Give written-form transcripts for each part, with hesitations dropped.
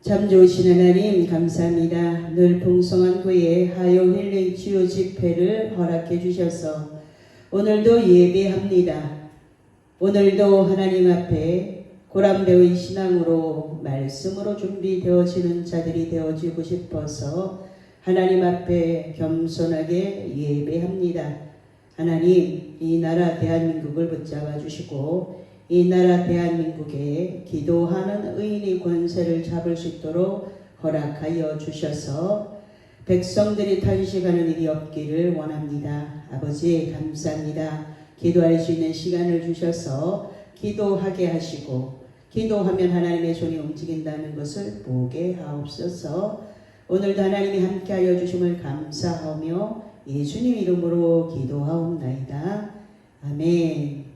참 좋으신 하나님 감사합니다. 늘 풍성한 후에 하요 힐링 치유 집회를 허락해 주셔서 오늘도 예배합니다. 오늘도 하나님 앞에 고람되의 신앙으로 말씀으로 준비되어지는 자들이 되어지고 싶어서 하나님 앞에 겸손하게 예배합니다. 하나님, 이 나라 대한민국을 붙잡아 주시고 이 나라 대한민국에 기도하는 의인의 권세를 잡을 수 있도록 허락하여 주셔서 백성들이 탄식하는 일이 없기를 원합니다. 아버지 감사합니다. 기도할 수 있는 시간을 주셔서 기도하게 하시고 기도하면 하나님의 손이 움직인다는 것을 보게 하옵소서. 오늘도 하나님이 함께하여 주심을 감사하며 예수님 이름으로 기도하옵나이다. 아멘.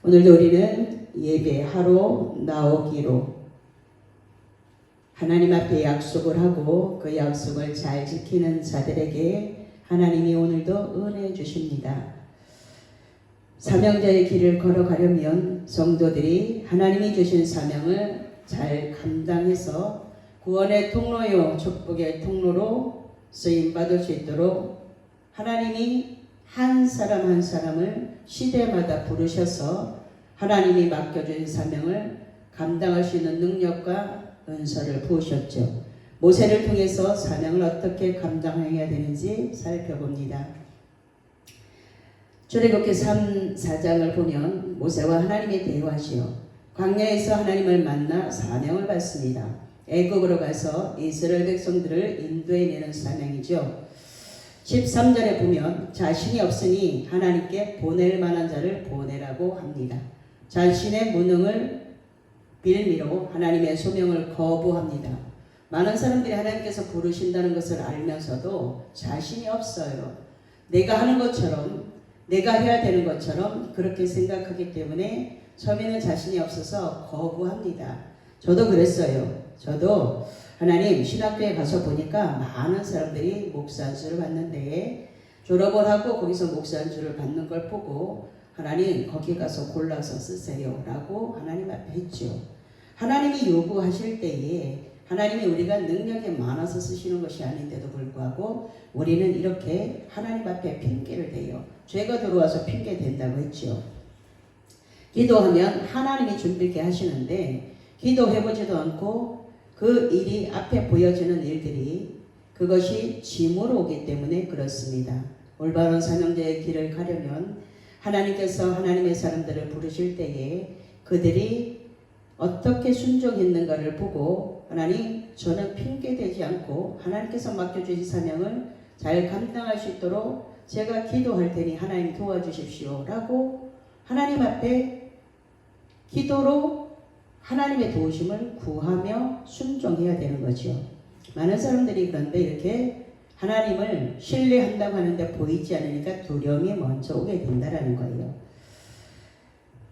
오늘도 우리는 예배하러 나오기로 하나님 앞에 약속을 하고 그 약속을 잘 지키는 자들에게 하나님이 오늘도 은혜 주십니다. 사명자의 길을 걸어가려면 성도들이 하나님이 주신 사명을 잘 감당해서 구원의 통로요 축복의 통로로 쓰임받을 수 있도록 하나님이 한 사람 한 사람을 시대마다 부르셔서 하나님이 맡겨준 사명을 감당할 수 있는 능력과 은사를 부으셨죠. 모세를 통해서 사명을 어떻게 감당해야 되는지 살펴봅니다. 출애굽기 3, 4장을 보면 모세와 하나님이 대화하시오. 광야에서 하나님을 만나 사명을 받습니다. 애굽으로 가서 이스라엘 백성들을 인도해내는 사명이죠. 13절에 보면 자신이 없으니 하나님께 보낼 만한 자를 보내라고 합니다. 자신의 무능을 빌미로 하나님의 소명을 거부합니다. 많은 사람들이 하나님께서 부르신다는 것을 알면서도 자신이 없어요. 내가 하는 것처럼, 내가 해야 되는 것처럼 그렇게 생각하기 때문에 처음에는 자신이 없어서 거부합니다. 저도 그랬어요. 저도 하나님 신학교에 가서 보니까 많은 사람들이 목사 안수를 받는데 졸업을 하고 거기서 목사 안수를 받는 걸 보고 하나님 거기 가서 골라서 쓰세요 라고 하나님 앞에 했죠. 하나님이 요구하실 때에 하나님이 우리가 능력이 많아서 쓰시는 것이 아닌데도 불구하고 우리는 이렇게 하나님 앞에 핑계를 대요. 죄가 들어와서 핑계 댄다고 했죠. 기도하면 하나님이 준비케 하시는데 기도해보지도 않고 그 일이 앞에 보여지는 일들이 그것이 짐으로 오기 때문에 그렇습니다. 올바른 사명자의 길을 가려면 하나님께서 하나님의 사람들을 부르실 때에 그들이 어떻게 순종했는가를 보고 하나님 저는 핑계대지 않고 하나님께서 맡겨주신 사명을 잘 감당할 수 있도록 제가 기도할 테니 하나님 도와주십시오 라고 하나님 앞에 기도로 하나님의 도우심을 구하며 순종해야 되는 거죠. 많은 사람들이 그런데 이렇게 하나님을 신뢰한다고 하는데 보이지 않으니까 두려움이 먼저 오게 된다는 거예요.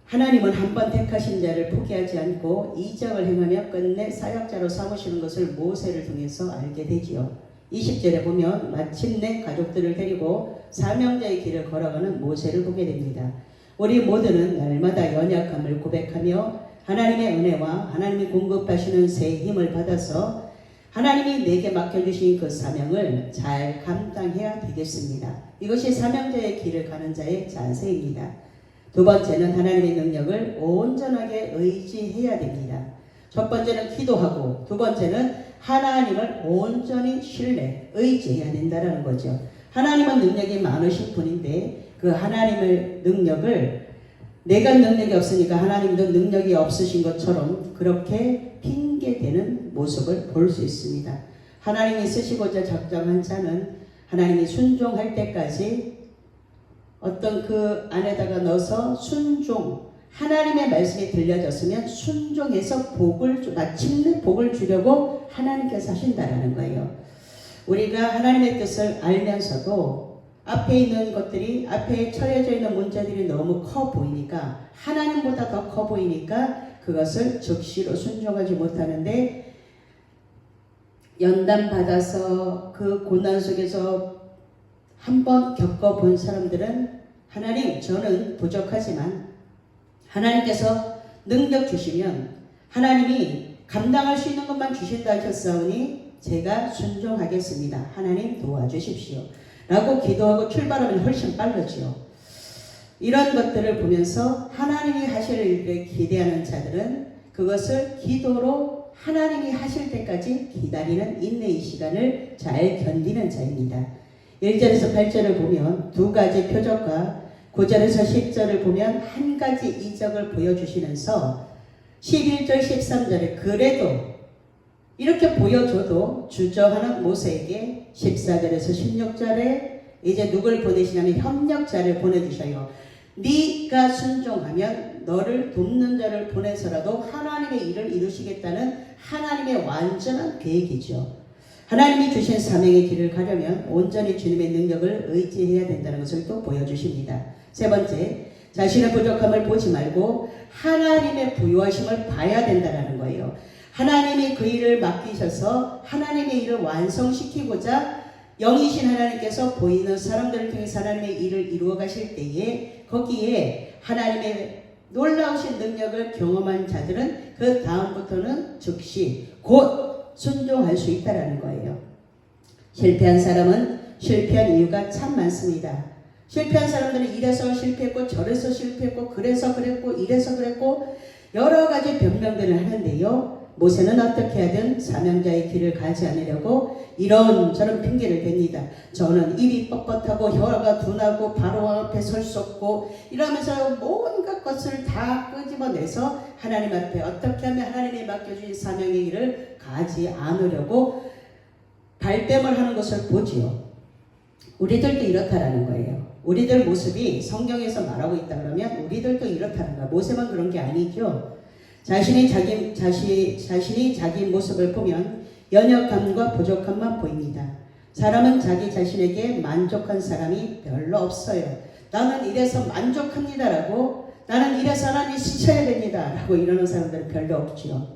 하나님은 한 번 택하신 자를 포기하지 않고 이적을 행하며 끝내 사역자로 삼으시는 것을 모세를 통해서 알게 되지요. 20절에 보면 마침내 가족들을 데리고 사명자의 길을 걸어가는 모세를 보게 됩니다. 우리 모두는 날마다 연약함을 고백하며 하나님의 은혜와 하나님이 공급하시는 새 힘을 받아서 하나님이 내게 맡겨주신 그 사명을 잘 감당해야 되겠습니다. 이것이 사명자의 길을 가는 자의 자세입니다. 두 번째는 하나님의 능력을 온전하게 의지해야 됩니다. 첫 번째는 기도하고 두 번째는 하나님을 온전히 신뢰, 의지해야 된다는 거죠. 하나님은 능력이 많으신 분인데 그 하나님의 능력을 내가 능력이 없으니까 하나님도 능력이 없으신 것처럼 그렇게 핑계대는 모습을 볼 수 있습니다. 하나님이 쓰시고자 작정한 자는 하나님이 순종할 때까지 어떤 그 안에다가 넣어서 순종, 하나님의 말씀이 들려졌으면 순종해서 마침내 복을 주려고 하나님께서 하신다라는 거예요. 우리가 하나님의 뜻을 알면서도 앞에 있는 것들이, 앞에 처해져 있는 문제들이 너무 커 보이니까, 하나님보다 더 커 보이니까 그것을 즉시로 순종하지 못하는데, 연단받아서 그 고난 속에서 한번 겪어본 사람들은 하나님 저는 부족하지만 하나님께서 능력 주시면 하나님이 감당할 수 있는 것만 주신다 하셨사오니 제가 순종하겠습니다. 하나님 도와주십시오 라고 기도하고 출발하면 훨씬 빠르죠. 이런 것들을 보면서 하나님이 하실 일을 기대하는 자들은 그것을 기도로 하나님이 하실 때까지 기다리는 인내의 시간을 잘 견디는 자입니다. 1절에서 8절을 보면 두 가지 표적과 9절에서 10절을 보면 한 가지 이적을 보여주시면서 11절 13절에 그래도 이렇게 보여줘도 주저하는 모세에게 14절에서 16절에 이제 누굴 보내시냐면 협력자를 보내주셔요. 네가 순종하면 너를 돕는 자를 보내서라도 하나님의 일을 이루시겠다는 하나님의 완전한 계획이죠. 하나님이 주신 사명의 길을 가려면 온전히 주님의 능력을 의지해야 된다는 것을 또 보여주십니다. 세 번째, 자신의 부족함을 보지 말고 하나님의 부유하심을 봐야 된다는 거예요. 하나님이 그 일을 맡기셔서 하나님의 일을 완성시키고자 영이신 하나님께서 보이는 사람들을 통해서 하나님의 일을 이루어 가실 때에 거기에 하나님의 놀라우신 능력을 경험한 자들은 그 다음부터는 즉시 곧 순종할 수 있다는 거예요. 실패한 사람은 실패한 이유가 참 많습니다. 실패한 사람들은 이래서 실패했고 저래서 실패했고 그래서 그랬고 이래서 그랬고 여러 가지 변명들을 하는데요. 모세는 어떻게 하든 사명자의 길을 가지 않으려고 이런저런 핑계를 댑니다. 저는 입이 뻣뻣하고 혀가 둔하고 바로 앞에 설 수 없고 이러면서 온갖 것을 다 끄집어내서 하나님 앞에 어떻게 하면 하나님이 맡겨주신 사명의 길을 가지 않으려고 발뺌을 하는 것을 보지요. 우리들도 이렇다라는 거예요. 우리들 모습이 성경에서 말하고 있다 그러면 우리들도 이렇다는 거예요. 모세만 그런 게 아니죠. 자신이 자기 모습을 보면 연약함과 부족함만 보입니다. 사람은 자기 자신에게 만족한 사람이 별로 없어요. 나는 이래서 만족합니다라고, 나는 이래서 하나님 지쳐야 됩니다라고 이러는 사람들은 별로 없지요.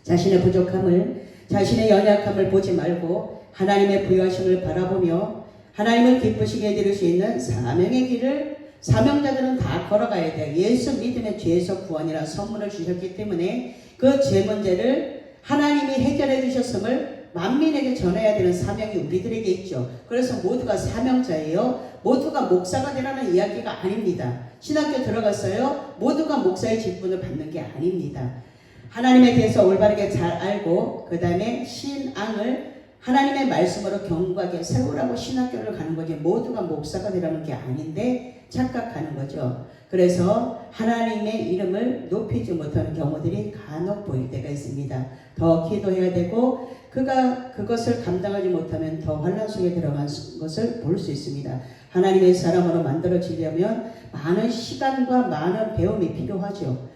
자신의 부족함을, 자신의 연약함을 보지 말고 하나님의 부유하심을 바라보며 하나님을 기쁘시게 해드릴 수 있는 사명의 길을 사명자들은 다 걸어가야 돼요. 예수 믿음의 죄에서 구원이라는 선물을 주셨기 때문에 그 죄 문제를 하나님이 해결해 주셨음을 만민에게 전해야 되는 사명이 우리들에게 있죠. 그래서 모두가 사명자예요. 모두가 목사가 되라는 이야기가 아닙니다. 신학교 들어갔어요. 모두가 목사의 직분을 받는 게 아닙니다. 하나님에 대해서 올바르게 잘 알고 그 다음에 신앙을 하나님의 말씀으로 견고하게 세우라고 신학교를 가는 거지 모두가 목사가 되라는 게 아닌데 착각하는 거죠. 그래서 하나님의 이름을 높이지 못하는 경우들이 간혹 보일 때가 있습니다. 더 기도해야 되고 그가 그것을 감당하지 못하면 더 환난 속에 들어간 것을 볼 수 있습니다. 하나님의 사람으로 만들어지려면 많은 시간과 많은 배움이 필요하죠.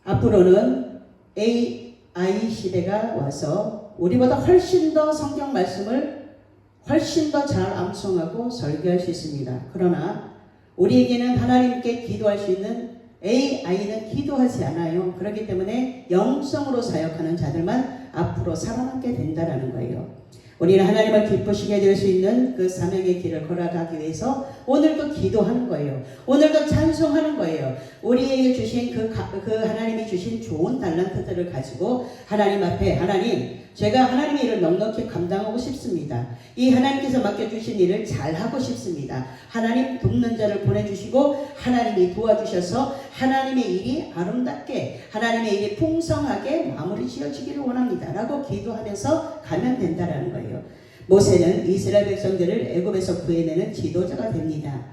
앞으로는 AI 시대가 와서 우리보다 훨씬 더 성경 말씀을 훨씬 더 잘 암송하고 설교할 수 있습니다. 그러나 우리에게는 하나님께 기도할 수 있는 AI는 기도하지 않아요. 그렇기 때문에 영성으로 사역하는 자들만 앞으로 살아남게 된다는 거예요. 우리는 하나님을 기쁘시게 될 수 있는 그 사명의 길을 걸어가기 위해서 오늘도 기도하는 거예요. 오늘도 찬송하는 거예요. 우리에게 주신 그 하나님이 주신 좋은 달란트들을 가지고 하나님 앞에 하나님 제가 하나님의 일을 넉넉히 감당하고 싶습니다. 이 하나님께서 맡겨주신 일을 잘하고 싶습니다. 하나님 돕는 자를 보내주시고 하나님이 도와주셔서 하나님의 일이 아름답게 하나님의 일이 풍성하게 마무리 지어지기를 원합니다. 라고 기도하면서 가면 된다는 거예요. 모세는 이스라엘 백성들을 애굽에서 구해내는 지도자가 됩니다.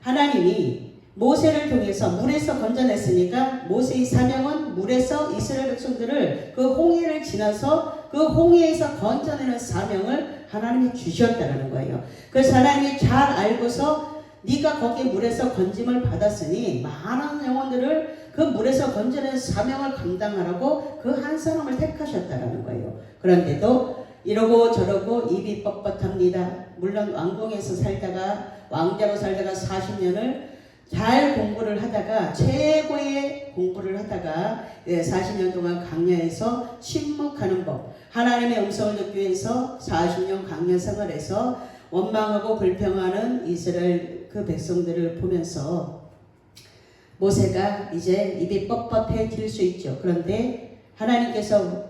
하나님이 모세를 통해서 물에서 건져냈으니까 모세의 사명은 물에서 이스라엘 백성들을 그 홍해를 지나서 그 홍해에서 건져내는 사명을 하나님이 주셨다는 거예요. 그래서 하나님이 잘 알고서 네가 거기 물에서 건짐을 받았으니 많은 영혼들을 그 물에서 건져내는 사명을 감당하라고 그 한 사람을 택하셨다는 거예요. 그런데도 이러고 저러고 입이 뻣뻣합니다. 물론 왕궁에서 살다가 왕자로 살다가 40년을 잘 공부를 하다가 최고의 공부를 하다가 40년 동안 강야에서 침묵하는 법, 하나님의 음성을 듣기 위해서 40년 강야 생활에서 원망하고 불평하는 이스라엘 그 백성들을 보면서 모세가 이제 입이 뻣뻣해질 수 있죠. 그런데 하나님께서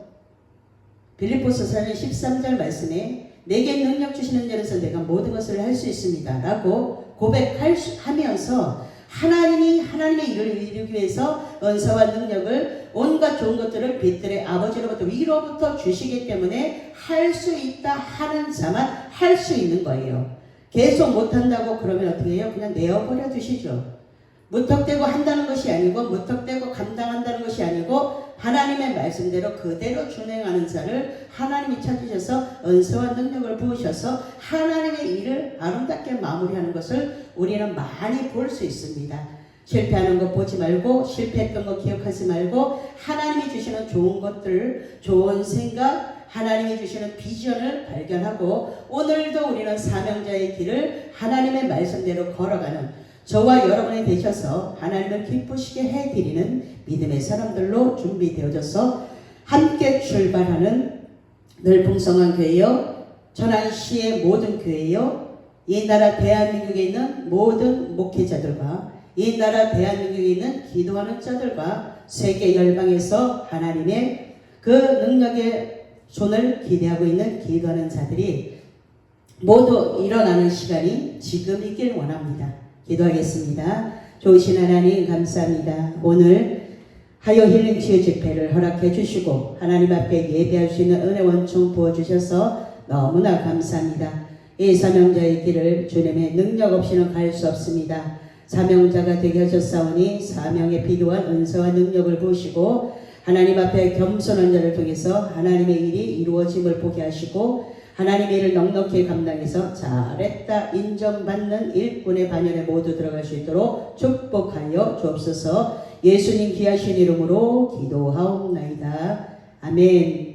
빌립보서 13절 말씀에 내게 능력 주시는 자로서 내가 모든 것을 할 수 있습니다. 라고 고백하면서 하나님이 하나님의 일을 이루기 위해서 은사와 능력을 온갖 좋은 것들을 빛들의 아버지로부터 위로부터 주시기 때문에 할 수 있다 하는 자만 할 수 있는 거예요. 계속 못한다고 그러면 어떻게 해요? 그냥 내어버려 주시죠. 무턱대고 한다는 것이 아니고 무턱대고 감당한다는 것이 아니고 하나님의 말씀대로 그대로 준행하는 자를 하나님이 찾으셔서 은사와 능력을 부으셔서 하나님의 일을 아름답게 마무리하는 것을 우리는 많이 볼 수 있습니다. 실패하는 것 보지 말고 실패했던 것 기억하지 말고 하나님이 주시는 좋은 것들, 좋은 생각, 하나님이 주시는 비전을 발견하고 오늘도 우리는 사명자의 길을 하나님의 말씀대로 걸어가는 저와 여러분이 되셔서 하나님을 기쁘시게 해드리는 믿음의 사람들로 준비되어져서 함께 출발하는 늘 풍성한 교회요, 천안시의 모든 교회요, 이 나라 대한민국에 있는 모든 목회자들과 이 나라 대한민국에 있는 기도하는 자들과 세계 열방에서 하나님의 그 능력의 손을 기대하고 있는 기도하는 자들이 모두 일어나는 시간이 지금이길 원합니다. 기도하겠습니다. 좋으신 하나님 감사합니다. 오늘 하여 힐링 치유 집회를 허락해 주시고 하나님 앞에 예배할 수 있는 은혜 원총 부어주셔서 너무나 감사합니다. 이 사명자의 길을 주님의 능력 없이는 갈 수 없습니다. 사명자가 되게 하셨사오니 사명에 필요한 은사와 능력을 부으시고 하나님 앞에 겸손한 자를 통해서 하나님의 일이 이루어짐을 보게 하시고 하나님의 일을 넉넉히 감당해서 잘했다 인정받는 일꾼의 반열에 모두 들어갈 수 있도록 축복하여 주옵소서. 예수님 귀하신 이름으로 기도하옵나이다. 아멘.